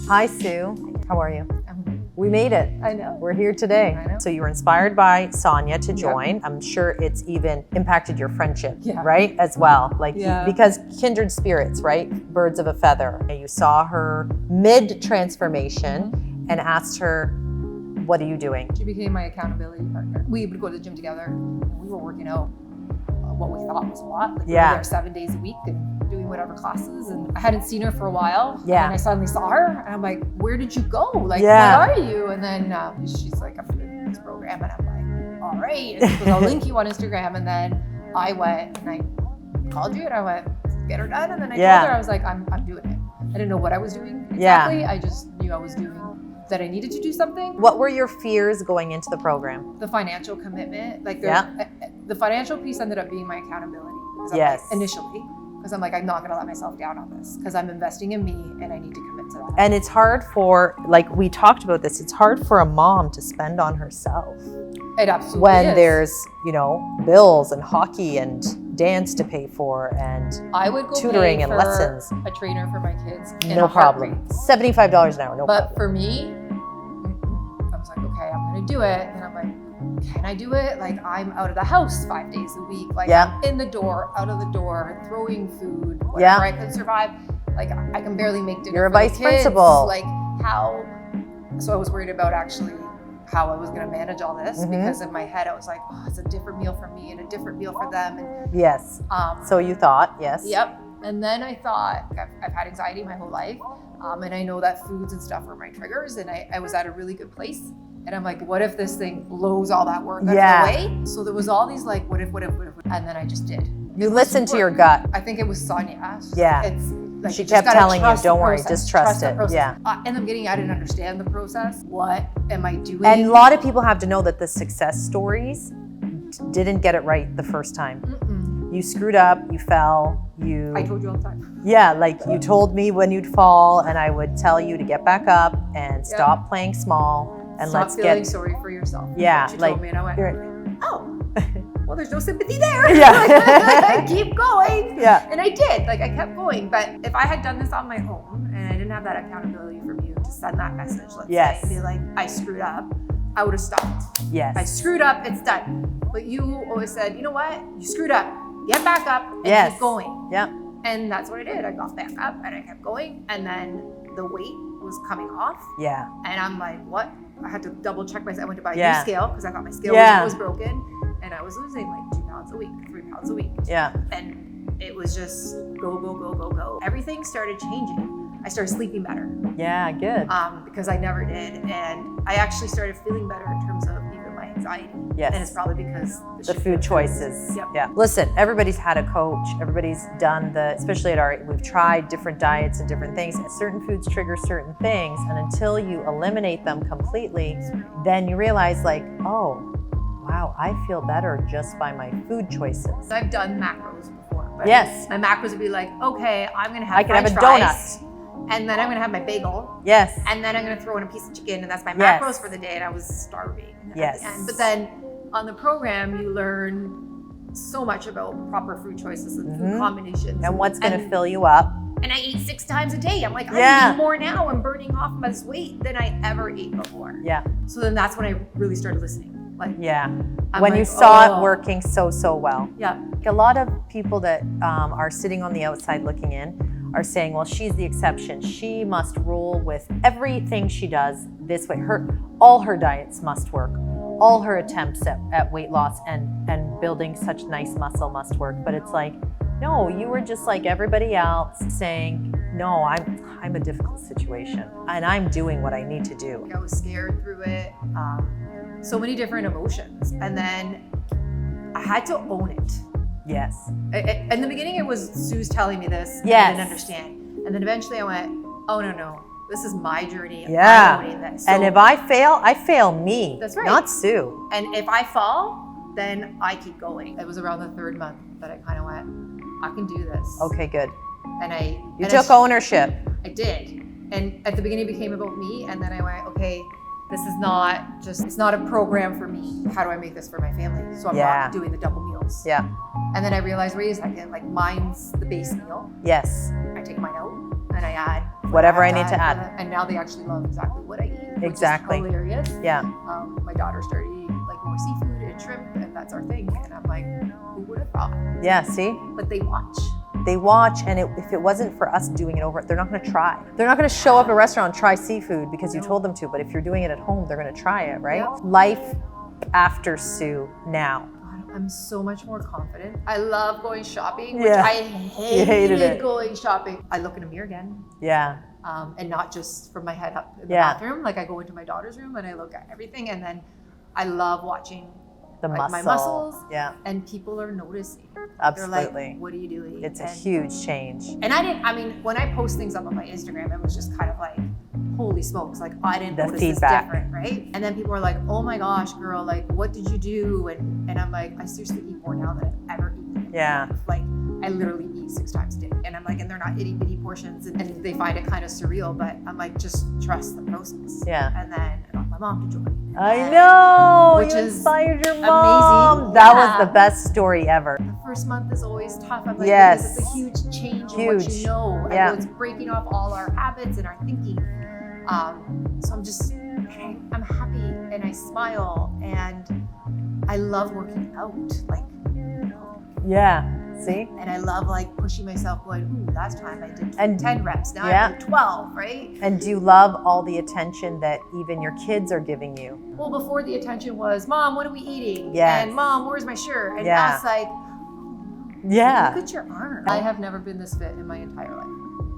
Hi, Sue. How are you? We made it. I know. We're here today. I know. So you were inspired by Sonia to join. Yep. I'm sure it's even impacted your friendship, right? As well. Because kindred spirits, right? Birds of a feather. And you saw her mid-transformation and asked her, what are you doing? She became my accountability partner. We would go to the gym together. And we were working out what we thought was a lot. We were there 7 days a week and doing whatever classes. And I hadn't seen her for a while. Yeah. And I suddenly saw her and I'm like, where did you go? Like, what are you? And then she's like, I'm doing this program. And I'm like, all right. And I'll link you on Instagram. And then I went and I called you and I went, get her done. And then I told her, I was like, I'm doing it. I didn't know what I was doing exactly. I just knew I was doing that I needed to do something. What were your fears going into the program? The financial commitment, the financial piece ended up being my accountability. Initially, because I'm like, I'm not gonna let myself down on this because I'm investing in me and I need to commit to that. And it's hard for, like we talked about this, it's hard for a mom to spend on herself. It absolutely when there's, bills and hockey and dance to pay for and I would go tutoring and lessons. A trainer for my kids. No problem. $75 an hour, no problem. But for me, I was like, okay, I'm gonna do it. And I'm like, can I do it? Like I'm out of the house 5 days a week. Like I'm in the door, out of the door, throwing food, whatever I could survive. Like I can barely make dinner. You're a for vice the kids. principal. Like how, so I was worried about actually how I was gonna manage all this because in my head I was like, oh, it's a different meal for me and a different meal for them. And so you thought, Yep. And then I thought, I've had anxiety my whole life. And I know that foods and stuff are my triggers and I was at a really good place. And I'm like, what if this thing blows all that work out of the way? So there was all these like, what if, and then I'm just did. You listened to your gut. I think it was Sonia. Yeah. It's like, she kept telling you, don't worry, just trust it. Yeah. And I'm getting, I didn't understand the process. What am I doing? And a lot of people have to know that the success stories didn't get it right the first time. You screwed up, you fell, I told you all the time. Yeah, like you told me when you'd fall and I would tell you to get back up and stop playing small and stop feeling sorry for yourself. Yeah. She told me and I went, oh, well, there's no sympathy there. Keep going. Yeah. And I did, like I kept going. But if I had done this on my own and I didn't have that accountability from you to send that message, let's say, and be like, I screwed up, I would have stopped. Yes. I screwed up, it's done. But you always said, you know what? You screwed up. Get back up and keep going. Yeah. And that's what I did. I got back up and I kept going. And then the weight was coming off. Yeah. And I'm like, what? I had to double check myself. I went to buy a new scale because I thought my scale was broken. And I was losing like 2 pounds a week, 3 pounds a week. Yeah. And it was just go, go, go, go, go. Everything started changing. I started sleeping better. Yeah, good. Because I never did. And I actually started feeling better in terms of even my anxiety. Yes. And it's probably because the food choices. Yep. Yeah. Listen, everybody's had a coach. Everybody's done especially at our, we've tried different diets and different things. Certain foods trigger certain things. And until you eliminate them completely, then you realize like, oh, wow, I feel better just by my food choices. I've done macros before. But my macros would be like, okay, I'm going to have French fries. And then I'm gonna have my bagel. Yes. And then I'm gonna throw in a piece of chicken, and that's my macros for the day. And I was starving at the end. But then on the program, you learn so much about proper food choices and food combinations. And what's gonna fill you up. And I eat 6 times a day. I'm like, I eat more now. I'm burning off this weight than I ever ate before. Yeah. So then that's when I really started listening. Like, when you saw it working so well. Yeah. A lot of people that are sitting on the outside looking in are saying, well, she's the exception. She must rule with everything she does this way. All her diets must work. All her attempts at weight loss and building such nice muscle must work. But it's like, no, you were just like everybody else saying, no, I'm a difficult situation and I'm doing what I need to do. I was scared through it. So many different emotions. And then I had to own it. Yes. In the beginning, it was Sue's telling me this. Yes. I didn't understand. And then eventually I went, oh, no. This is my journey. Yeah. I'm owning this. So, and if I fail me. That's right. Not Sue. And if I fall, then I keep going. It was around the 3rd month that I kind of went, I can do this. Okay, good. And you took ownership. I did. And at the beginning it became about me. And then I went, okay, this is not just, it's not a program for me. How do I make this for my family? So I'm not doing the double meals. Yeah. And then I realized, wait a second, like mine's the base meal. Yes. I take mine out and I add Whatever I need to add. And now they actually love exactly what I eat. Exactly. Which is hilarious. Yeah. My daughter started eating like more seafood and shrimp, and that's our thing. And I'm like, who would have thought? Yeah, see? But they watch. They watch, and if it wasn't for us doing it over, they're not going to try. They're not going to show up at a restaurant and try seafood because you told them to, but if you're doing it at home, they're going to try it, right? Yep. Life after Sue now. I'm so much more confident. I love going shopping, which Yeah. I hated it. going shopping. I look in a mirror again. Yeah. And not just from my head up in the Yeah. bathroom. Like I go into my daughter's room and I look at everything, and then I love watching The muscle. my muscles. Yeah. And people are noticing. Absolutely. They're like, what are you doing? It's a huge change. And I mean, when I post things up on my Instagram, it was just kind of like, holy smokes, like I didn't The notice feedback. this different, right? And then people were like, oh my gosh, girl, like what did you do? And I'm like, I seriously eat more now than I've ever eaten in my Yeah. life. Like I literally eat 6 times a day. And I'm like, and they're not itty bitty portions, and they find it kind of surreal, but I'm like, just trust the process. Yeah. And then I got my mom to join. I know. Which you is inspired your mom. amazing. That Yeah. was the best story ever. The first month is always tough. I'm like, Yes. because it's a huge change in what Huge. you know. Yeah. And it's breaking off all our habits and our thinking. So I'm happy and I smile and I love working out. Like, Yeah. See? and I love like pushing myself going, ooh, last time I did And- 10 reps, now yeah. I did 12, right? And do you love all the attention that even your kids are giving you? Well, before the attention was, Mom, what are we eating? Yes. And Mom, where's my shirt? And Yeah. now it's like, Yeah. look at your arm. I have never been this fit in my entire life.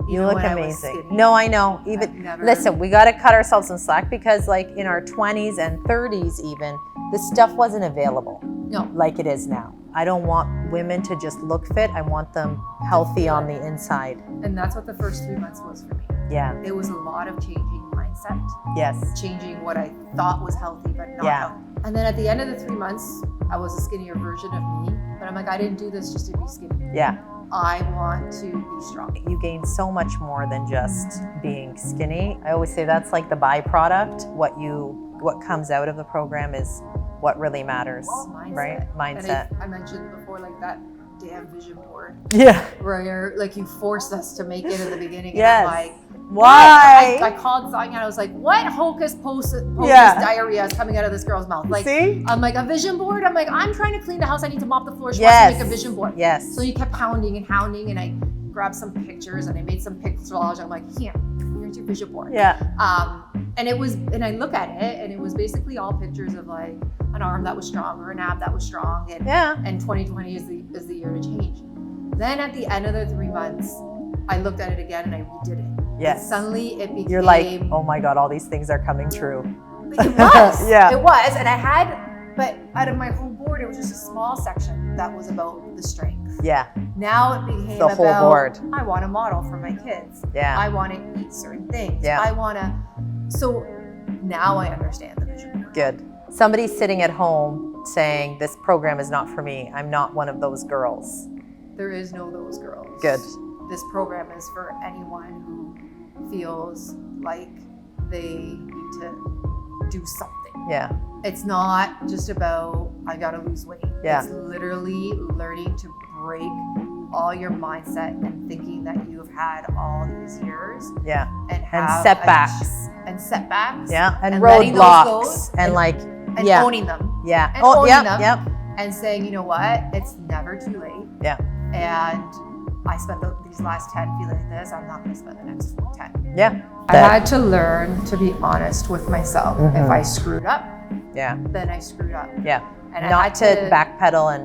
You Even look when I was amazing. skinny. No, I know. I've Even never- listen, we got to cut ourselves some slack because, like in our 20s and 30s, even this stuff wasn't available No. like it is now. I don't want women to just look fit. I want them healthy on the inside. And that's what the first 3 months was for me. Yeah. It was a lot of changing mindset, Yes. changing what I thought was healthy but not Yeah. healthy. And then at the end of the 3 months, I was a skinnier version of me. But I'm like, I didn't do this just to be skinny. Yeah. I want to be strong. You gain so much more than just being skinny. I always say that's like the byproduct. What comes out of the program is what really matters, right? Mindset. And I mentioned before, like that damn vision board Yeah. where like you forced us to make it in the beginning. Yes. And I'm like, Why? I called Sonia and I was like, what hocus pocus Yeah. diarrhea is coming out of this girl's mouth? Like, See? I'm like, a vision board? I'm like, I'm trying to clean the house. I need to mop the floor. She Yes. wants to make a vision board. Yes. So you kept pounding and hounding, and I grabbed some pictures and I made some pixelage. I'm like, here, here's your vision board. Yeah. And I look at it and it was basically all pictures of like an arm that was strong or an ab that was strong. And, Yeah. and 2020 is the year to change. Then at the end of the 3 months, I looked at it again and I redid it. Yes. And suddenly it became. You're like, oh my God, all these things are coming true. It was. Yeah. It was. And I had, but out of my whole board, it was just a small section that was about the strength. Yeah. Now it became The whole about, board. I want to model for my kids. Yeah. I want to eat certain things. Yeah. I want to. So now I understand the vision board. Good. Somebody's sitting at home saying, this program is not for me. I'm not one of those girls. There is no those girls. Good. This program is for anyone who feels like they need to do something. Yeah. It's not just about, I gotta lose weight. Yeah. It's literally learning to break all your mindset and thinking that you've had all these years Yeah. and And have setbacks. and setbacks. Yeah. And letting those roadblocks. go And like, and yeah. owning them. Yeah. and Oh, owning yep. them. Yep. And saying, you know what, it's never too late. Yeah. And I spent these last 10 feeling like this, I'm not gonna spend the next 10. Yeah. I had to learn to be honest with myself. Mhm. If I screwed up, Yeah. then I screwed up. Yeah. And I Not had to backpedal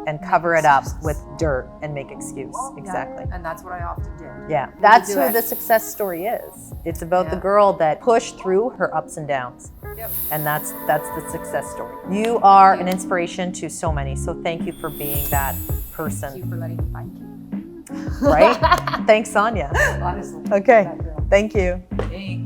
and cover it up excuses. with dirt and make excuse. Exactly. And that's what I often did. Yeah. That's do who it. the success story is. It's about the Yeah. girl that pushed through her ups and downs. Yep. And that's the success story. You are an inspiration to so many. So thank you for being that Thank you person. for letting me find you. Right? Thanks, Sonia. Honestly. Okay. That girl. Thank you. Thanks.